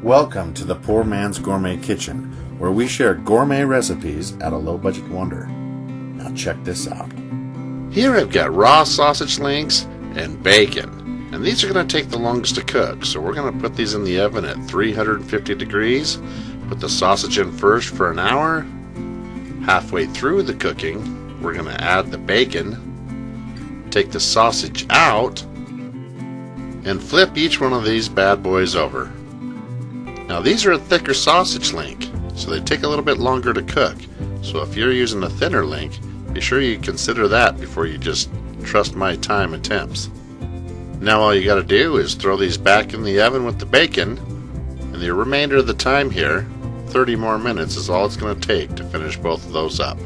Welcome to the Poor Man's Gourmet Kitchen, where we share gourmet recipes at a low-budget wonder. Now check this out. Here I've got raw sausage links and bacon, and these are going to take the longest to cook, so we're going to put these in the oven at 350 degrees. Put the sausage in first for an hour. Halfway through the cooking, we're going to add the bacon, take the sausage out, and flip each one of these bad boys over. Now these are a thicker sausage link, so they take a little bit longer to cook. So if you're using a thinner link, be sure you consider that before you just trust my time and temps. Now all you got to do is throw these back in the oven with the bacon, and the remainder of the time here, 30 more minutes, is all it's going to take to finish both of those up.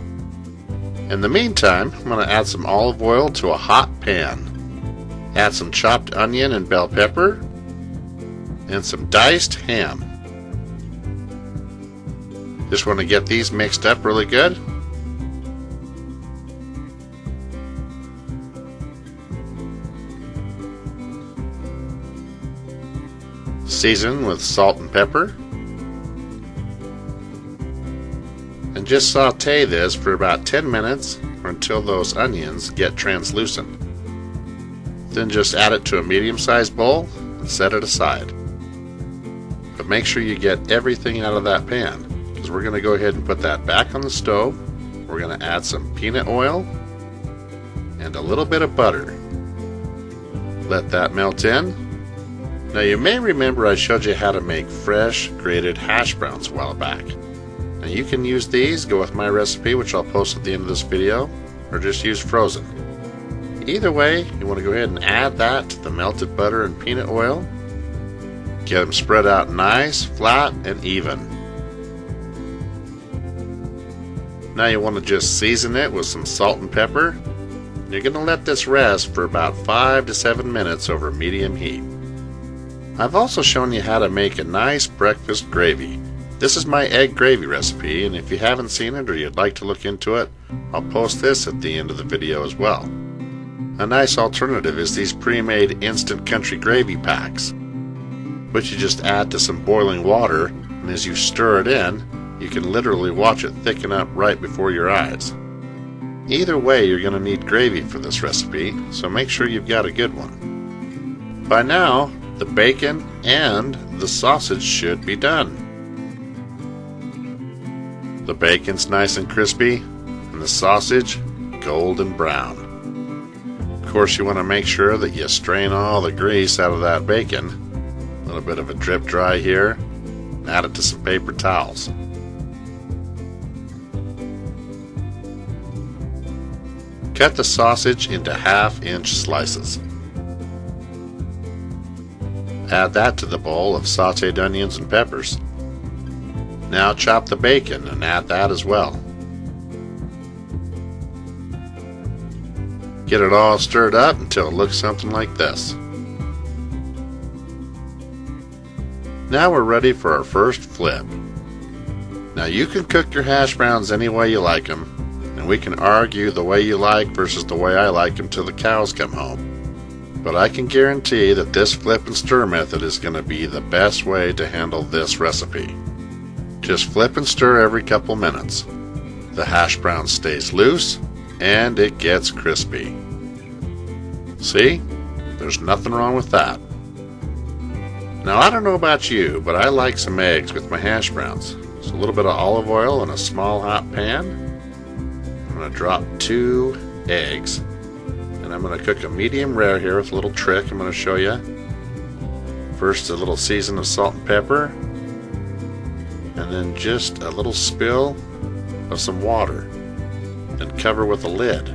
In the meantime, I'm going to add some olive oil to a hot pan. Add some chopped onion and bell pepper, and some diced ham. Just want to get these mixed up really good. Season with salt and pepper. And just saute this for about 10 minutes or until those onions get translucent. Then just add it to a medium-sized bowl and set it aside. But make sure you get everything out of that pan, because we're going to go ahead and put that back on the stove. We're going to add some peanut oil and a little bit of butter. Let that melt in. Now you may remember I showed you how to make fresh grated hash browns a while back. Now you can use these, go with my recipe, which I'll post at the end of this video, or just use frozen. Either way, you want to go ahead and add that to the melted butter and peanut oil. Get them spread out nice, flat, and even. Now you want to just season it with some salt and pepper. You're going to let this rest for about 5 to 7 minutes over medium heat. I've also shown you how to make a nice breakfast gravy. This is my egg gravy recipe, and if you haven't seen it or you'd like to look into it, I'll post this at the end of the video as well. A nice alternative is these pre-made instant country gravy packs, which you just add to some boiling water, and as you stir it in, you can literally watch it thicken up right before your eyes. Either way, you're going to need gravy for this recipe, so make sure you've got a good one. By now, the bacon and the sausage should be done. The bacon's nice and crispy, and the sausage golden brown. Of course, you want to make sure that you strain all the grease out of that bacon. A little bit of a drip dry here. Add it to some paper towels. Cut the sausage into half-inch slices. Add that to the bowl of sauteed onions and peppers. Now chop the bacon and add that as well. Get it all stirred up until it looks something like this. Now we're ready for our first flip. Now you can cook your hash browns any way you like them, and we can argue the way you like versus the way I like them till the cows come home. But I can guarantee that this flip and stir method is going to be the best way to handle this recipe. Just flip and stir every couple minutes. The hash brown stays loose and it gets crispy. See? There's nothing wrong with that. Now I don't know about you, but I like some eggs with my hash browns. So a little bit of olive oil in a small hot pan. I'm going to drop 2 eggs. And I'm going to cook a medium rare here with a little trick I'm going to show you. First a little season of salt and pepper. And then just a little spill of some water. And cover with a lid.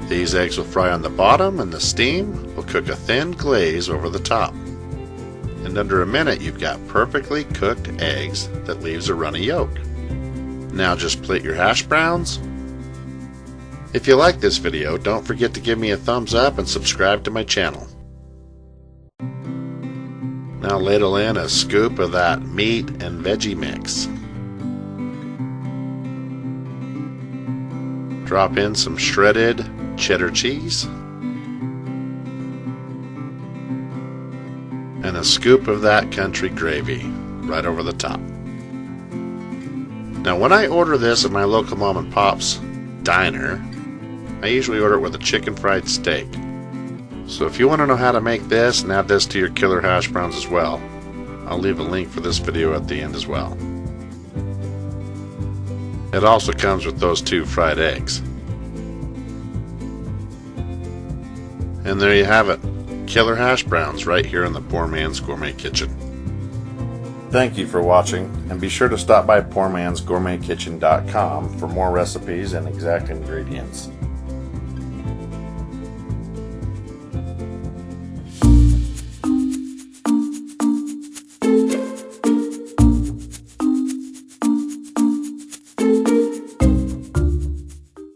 These eggs will fry on the bottom, and the steam will cook a thin glaze over the top. And under a minute you've got perfectly cooked eggs that leaves a runny yolk. Now just plate your hash browns. If you like this video, don't forget to give me a thumbs up and subscribe to my channel. Now ladle in a scoop of that meat and veggie mix. Drop in some shredded cheddar cheese and a scoop of that country gravy right over the top. Now, when I order this at my local mom and pop's diner, I usually order it with a chicken fried steak. So if you want to know how to make this and add this to your killer hash browns as well, I'll leave a link for this video at the end as well. It also comes with those 2 fried eggs. And there you have it. Killer hash browns right here in the Poor Man's Gourmet Kitchen. Thank you for watching, and be sure to stop by PoorMansGourmetKitchen.com for more recipes and exact ingredients.